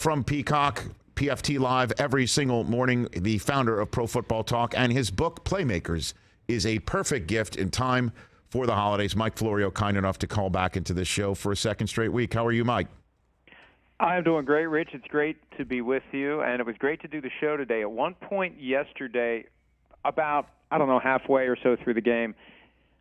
from Peacock, PFT Live every single morning, the founder of Pro Football Talk, and his book, Playmakers, is a perfect gift in time for the holidays. Mike Florio, kind enough to call back into this show for a second straight week. How are you, Mike? I'm doing great, Rich. It's great to be with you, and it was great to do the show today. At one point yesterday, about, halfway or so through the game,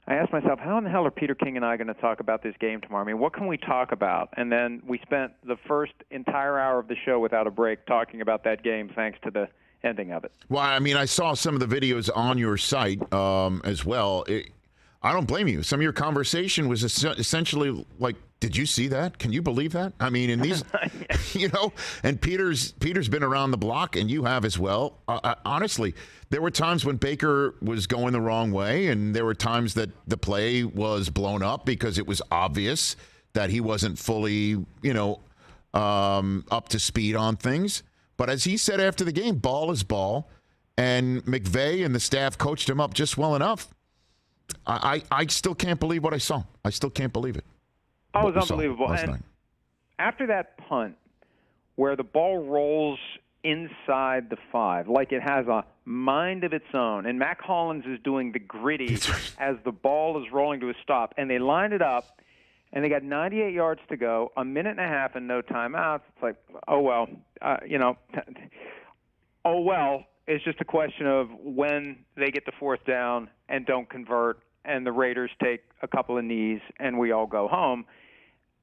I asked myself, how in the hell are Peter King and I going to talk about this game tomorrow? I mean, what can we talk about? And then we spent the first entire hour of the show without a break talking about that game, thanks to the ending of it. Well, I mean, I saw some of the videos on your site as well. I don't blame you. Some of your conversation was essentially like, did you see that? Can you believe that? I mean, in these, and Peter's been around the block, and you have as well. Honestly, there were times when Baker was going the wrong way, and there were times that the play was blown up because it was obvious that he wasn't fully, up to speed on things. But as he said after the game, ball is ball, and McVay and the staff coached him up just well enough. I still can't believe what I saw. I still can't believe it. Oh, it was unbelievable. And after that punt, where the ball rolls inside the 5, like it has a mind of its own, and Mac Hollins is doing the gritty as the ball is rolling to a stop, and they lined it up, and they got 98 yards to go, a minute and a half and no timeouts. It's like, oh, well, it's just a question of when they get the fourth down and don't convert, and the Raiders take a couple of knees, and we all go home.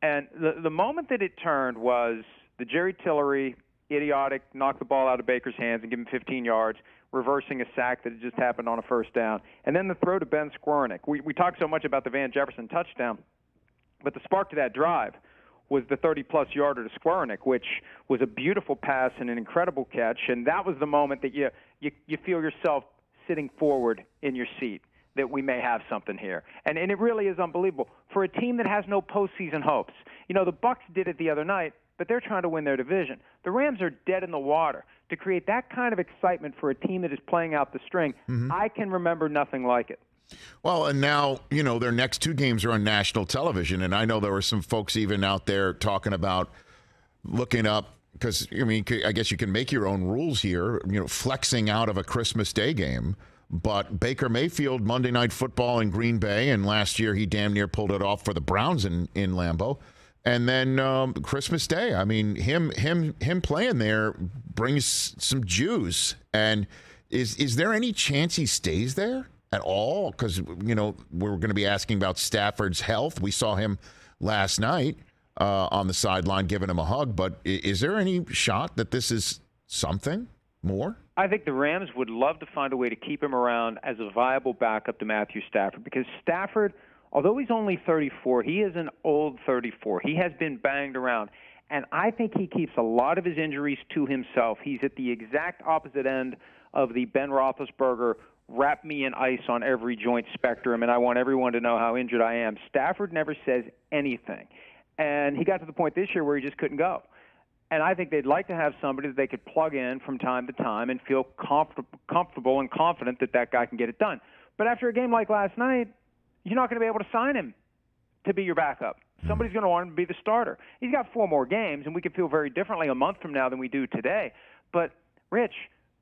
And the moment that it turned was the Jerry Tillery, idiotic, knock the ball out of Baker's hands and give him 15 yards, reversing a sack that had just happened on a first down, and then the throw to Ben Skowronek. We talked so much about the Van Jefferson touchdown, but the spark to that drive was the 30-plus yarder to Skowronek, which was a beautiful pass and an incredible catch, and that was the moment that you feel yourself sitting forward in your seat, that we may have something here. And it really is unbelievable. For a team that has no postseason hopes, the Bucs did it the other night, but they're trying to win their division. The Rams are dead in the water. To create that kind of excitement for a team that is playing out the string, I can remember nothing like it. Well, and now, their next two games are on national television, and I know there were some folks even out there talking about looking up, because, I guess you can make your own rules here, flexing out of a Christmas Day game. But Baker Mayfield, Monday Night Football in Green Bay, and last year he damn near pulled it off for the Browns in Lambeau. And then Christmas Day, I mean, him playing there brings some juice. And is there any chance he stays there at all? Because, we're going to be asking about Stafford's health. We saw him last night on the sideline giving him a hug. But is there any shot that this is something more? I think the Rams would love to find a way to keep him around as a viable backup to Matthew Stafford, because Stafford, although he's only 34, he is an old 34. He has been banged around, and I think he keeps a lot of his injuries to himself. He's at the exact opposite end of the Ben Roethlisberger, wrap me in ice on every joint spectrum, and I want everyone to know how injured I am. Stafford never says anything, and he got to the point this year where he just couldn't go. And I think they'd like to have somebody that they could plug in from time to time and feel comfortable and confident that guy can get it done. But after a game like last night, you're not going to be able to sign him to be your backup. Somebody's going to want him to be the starter. He's got 4 more games, and we could feel very differently a month from now than we do today. But, Rich,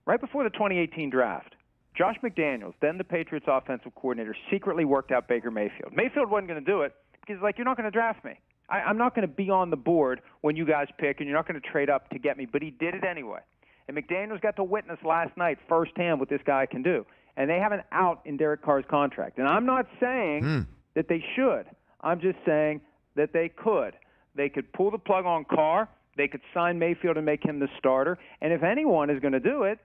right before the 2018 draft, Josh McDaniels, then the Patriots offensive coordinator, secretly worked out Baker Mayfield. Mayfield wasn't going to do it because, you're not going to draft me. I'm not going to be on the board when you guys pick, and you're not going to trade up to get me. But he did it anyway. And McDaniels got to witness last night firsthand what this guy can do. And they have an out in Derek Carr's contract. And I'm not saying that they should. I'm just saying that they could. They could pull the plug on Carr. They could sign Mayfield and make him the starter. And if anyone is going to do it,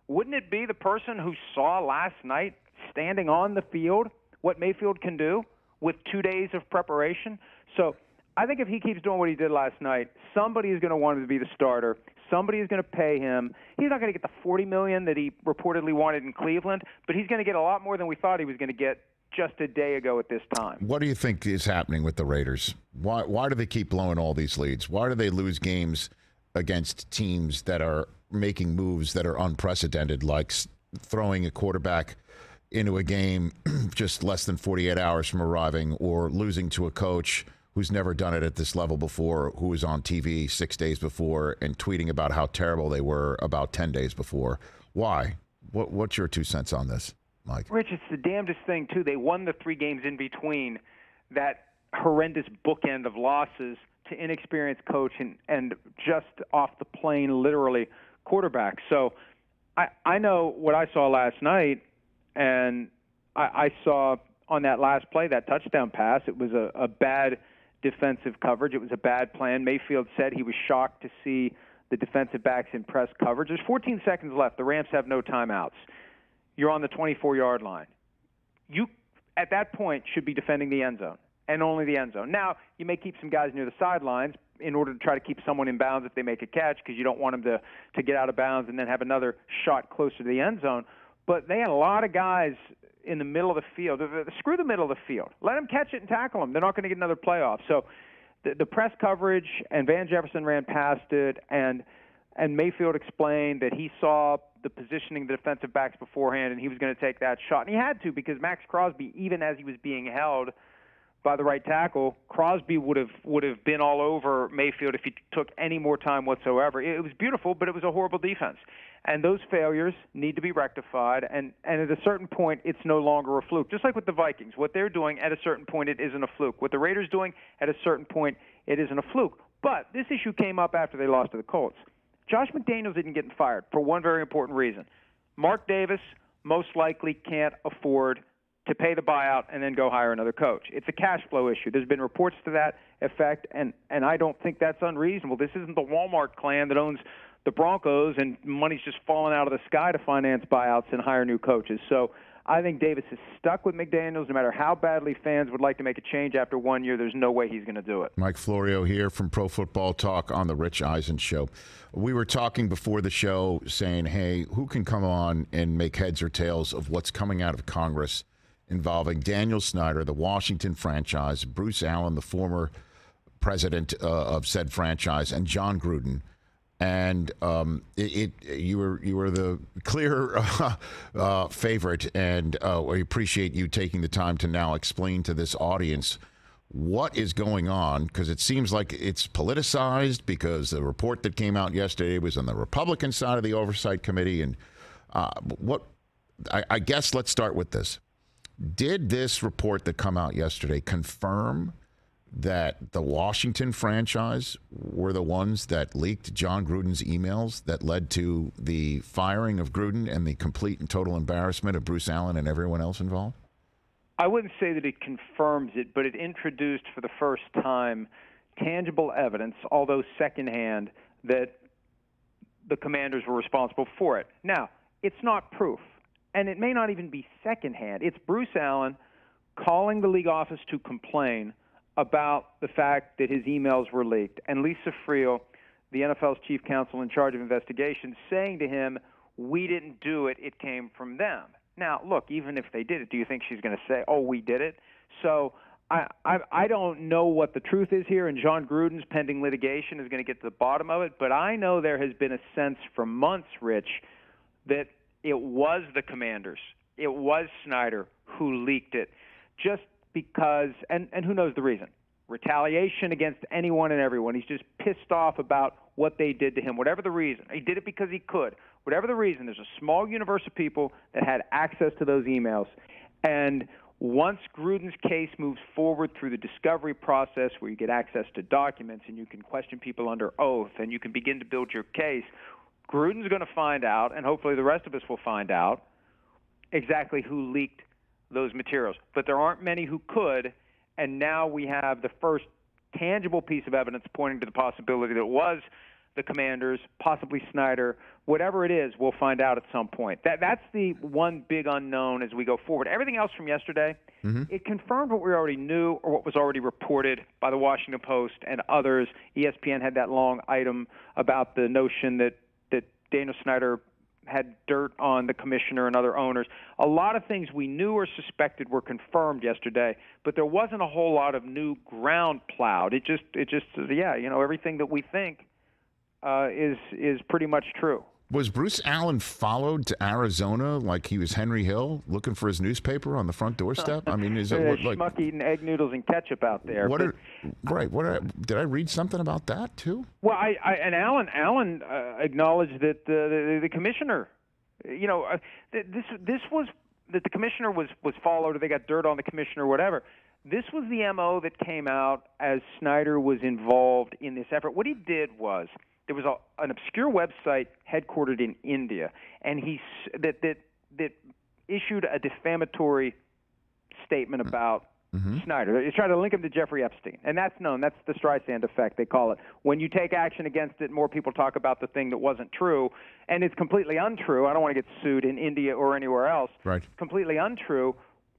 wouldn't it be the person who saw last night standing on the field what Mayfield can do with 2 days of preparation? So I think if he keeps doing what he did last night, somebody is going to want him to be the starter. Somebody is going to pay him. He's not going to get the $40 million that he reportedly wanted in Cleveland, but he's going to get a lot more than we thought he was going to get just a day ago at this time. What do you think is happening with the Raiders? Why do they keep blowing all these leads? Why do they lose games against teams that are making moves that are unprecedented, like throwing a quarterback into a game just less than 48 hours from arriving, or losing to a coach, who's never done it at this level before, who was on TV 6 days before and tweeting about how terrible they were about 10 days before. Why? What's your 2 cents on this, Mike? Rich, it's the damnedest thing, too. They won the 3 games in between that horrendous bookend of losses to inexperienced coach and just off the plane, literally, quarterback. So I know what I saw last night, and I saw on that last play, that touchdown pass, it was a bad defensive coverage. It was a bad plan. Mayfield said he was shocked to see the defensive backs in press coverage. There's 14 seconds left. The Rams have no timeouts. You're on the 24-yard line. You, at that point, should be defending the end zone and only the end zone. Now, you may keep some guys near the sidelines in order to try to keep someone in bounds if they make a catch because you don't want them to get out of bounds and then have another shot closer to the end zone. But they had a lot of guys in the middle of the field. Screw the middle of the field. Let them catch it and tackle them. They're not going to get another playoff. So the press coverage, and Van Jefferson ran past it, and Mayfield explained that he saw the positioning of the defensive backs beforehand, and he was going to take that shot. And he had to because Max Crosby, even as he was being held by the right tackle, Crosby would have been all over Mayfield if he took any more time whatsoever. It was beautiful, but it was a horrible defense. And those failures need to be rectified, and at a certain point, it's no longer a fluke. Just like with the Vikings, what they're doing, at a certain point, it isn't a fluke. What the Raiders doing, at a certain point, it isn't a fluke. But this issue came up after they lost to the Colts. Josh McDaniels didn't get fired for one very important reason. Mark Davis most likely can't afford to pay the buyout and then go hire another coach. It's a cash flow issue. There's been reports to that effect, and I don't think that's unreasonable. This isn't the Walmart clan that owns the Broncos, and money's just falling out of the sky to finance buyouts and hire new coaches. So I think Davis is stuck with McDaniels. No matter how badly fans would like to make a change after 1 year, there's no way he's going to do it. Mike Florio here from Pro Football Talk on the Rich Eisen Show. We were talking before the show saying, hey, who can come on and make heads or tails of what's coming out of Congress involving Daniel Snyder, the Washington franchise, Bruce Allen, the former president of said franchise, and Jon Gruden. And you were the clear favorite, and we appreciate you taking the time to now explain to this audience what is going on, because it seems like it's politicized, because the report that came out yesterday was on the Republican side of the Oversight Committee. And I guess let's start with this. Did this report that come out yesterday confirm that the Washington franchise were the ones that leaked Jon Gruden's emails that led to the firing of Gruden and the complete and total embarrassment of Bruce Allen and everyone else involved? I wouldn't say that it confirms it, but it introduced for the first time tangible evidence, although secondhand, that the Commanders were responsible for it. Now, it's not proof, and it may not even be secondhand. It's Bruce Allen calling the league office to complain about the fact that his emails were leaked, and Lisa Friel, the NFL's chief counsel in charge of investigations, saying to him, we didn't do it, it came from them. Now, look, even if they did it, do you think she's going to say, oh, we did it? So I don't know what the truth is here, and Jon Gruden's pending litigation is going to get to the bottom of it, but I know there has been a sense for months, Rich, that it was the Commanders, it was Snyder who leaked it, just because, and who knows the reason, retaliation against anyone and everyone. He's just pissed off about what they did to him, whatever the reason. He did it because he could. Whatever the reason, there's a small universe of people that had access to those emails. And once Gruden's case moves forward through the discovery process where you get access to documents and you can question people under oath and you can begin to build your case, Gruden's going to find out, and hopefully the rest of us will find out, exactly who leaked those materials. But there aren't many who could, and now we have the first tangible piece of evidence pointing to the possibility that it was the Commanders, possibly Snyder. Whatever it is, we'll find out at some point. That's the one big unknown as we go forward. Everything else from yesterday, it confirmed what we already knew or what was already reported by the Washington Post and others. ESPN had that long item about the notion that Daniel Snyder had dirt on the commissioner and other owners. A lot of things we knew or suspected were confirmed yesterday, but there wasn't a whole lot of new ground plowed. It just, yeah, everything that we think is pretty much true. Was Bruce Allen followed to Arizona like he was Henry Hill looking for his newspaper on the front doorstep? I mean, is it like schmuck eating egg noodles and ketchup out there? Did I read something about that too? Well, and Allen acknowledged that the commissioner, this was that the commissioner was followed, or they got dirt on the commissioner, or whatever. This was the MO that came out as Snyder was involved in this effort. What he did was, there was an obscure website headquartered in India, and that issued a defamatory statement about Snyder. They tried to link him to Jeffrey Epstein, and that's known. That's the Streisand effect, they call it. When you take action against it, more people talk about the thing that wasn't true, and it's completely untrue. I don't want to get sued in India or anywhere else. Right. It's completely untrue,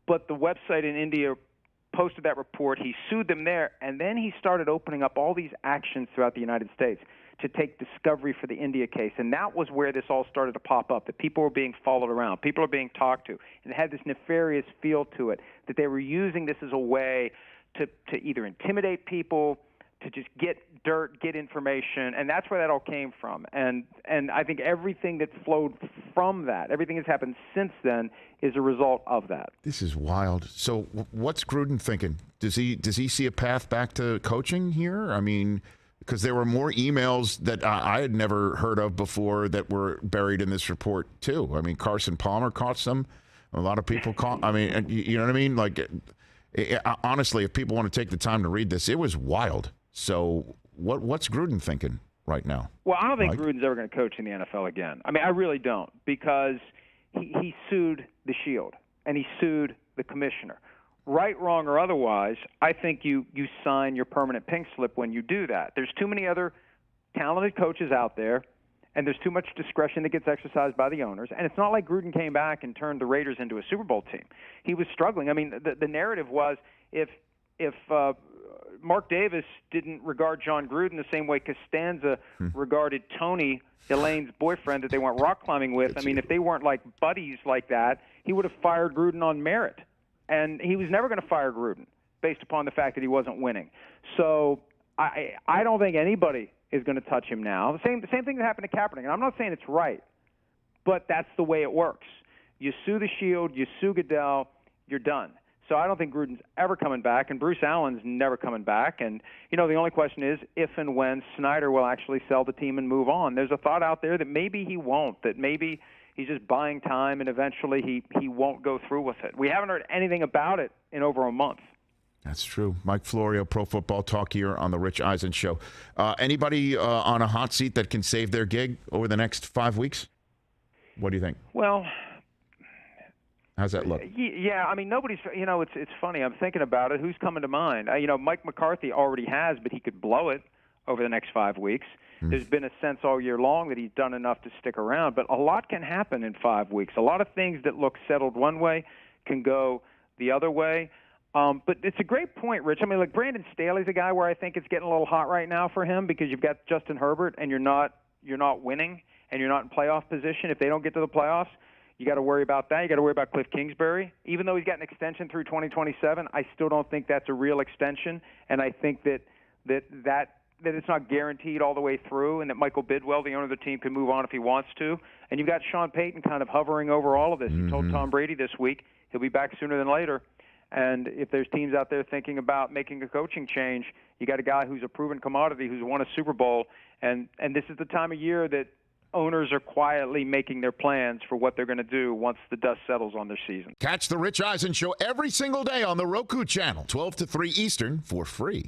but the website in India posted that report. He sued them there, and then he started opening up all these actions throughout the United States to take discovery for the India case. And that was where this all started to pop up, that people were being followed around, people were being talked to, and it had this nefarious feel to it, that they were using this as a way to either intimidate people, to just get dirt, get information, and that's where that all came from. And I think everything that flowed from that, everything that's happened since then, is a result of that. This is wild. So what's Gruden thinking? Does he see a path back to coaching here? I mean, because there were more emails that I had never heard of before that were buried in this report, too. I mean, Carson Palmer caught some. A lot of people caught. I mean, you know what I mean? Like, honestly, if people want to take the time to read this, it was wild. So what's Gruden thinking right now? Well, I don't think Gruden's ever going to coach in the NFL again. I mean, I really don't, because he sued the Shield, and he sued the commissioner. Right, wrong, or otherwise, I think you sign your permanent pink slip when you do that. There's too many other talented coaches out there, and there's too much discretion that gets exercised by the owners. And it's not like Gruden came back and turned the Raiders into a Super Bowl team. He was struggling. I mean, the narrative was if Mark Davis didn't regard Jon Gruden the same way Costanza regarded Tony, Elaine's boyfriend that they went rock climbing with, I mean, if they weren't like buddies like that, he would have fired Gruden on merit. And he was never going to fire Gruden based upon the fact that he wasn't winning. So I don't think anybody is going to touch him now. The same thing that happened to Kaepernick. And I'm not saying it's right, but that's the way it works. You sue the Shield, you sue Goodell, you're done. So I don't think Gruden's ever coming back, and Bruce Allen's never coming back. And, the only question is if and when Snyder will actually sell the team and move on. There's a thought out there that maybe he won't, that maybe he's just buying time, and eventually he won't go through with it. We haven't heard anything about it in over a month. That's true. Mike Florio, Pro Football Talk here on the Rich Eisen Show. Anybody on a hot seat that can save their gig over the next 5 weeks? What do you think? Well, how's that look? Yeah, I mean, nobody's, it's funny. I'm thinking about it. Who's coming to mind? Mike McCarthy already has, but he could blow it over the next 5 weeks. There's been a sense all year long that he's done enough to stick around, but a lot can happen in 5 weeks. A lot of things that look settled one way can go the other way. But it's a great point, Rich. I mean, like Brandon Staley's a guy where I think it's getting a little hot right now for him, because you've got Justin Herbert and you're not winning and you're not in playoff position. If they don't get to the playoffs, you got to worry about that. You got to worry about Cliff Kingsbury. Even though he's got an extension through 2027, I still don't think that's a real extension, and I think that it's not guaranteed all the way through, and that Michael Bidwell, the owner of the team, can move on if he wants to. And you've got Sean Payton kind of hovering over all of this. He told Tom Brady this week he'll be back sooner than later. And if there's teams out there thinking about making a coaching change, you got a guy who's a proven commodity, who's won a Super Bowl, and this is the time of year that owners are quietly making their plans for what they're going to do once the dust settles on their season. Catch the Rich Eisen Show every single day on the Roku channel, 12 to 3 Eastern, for free.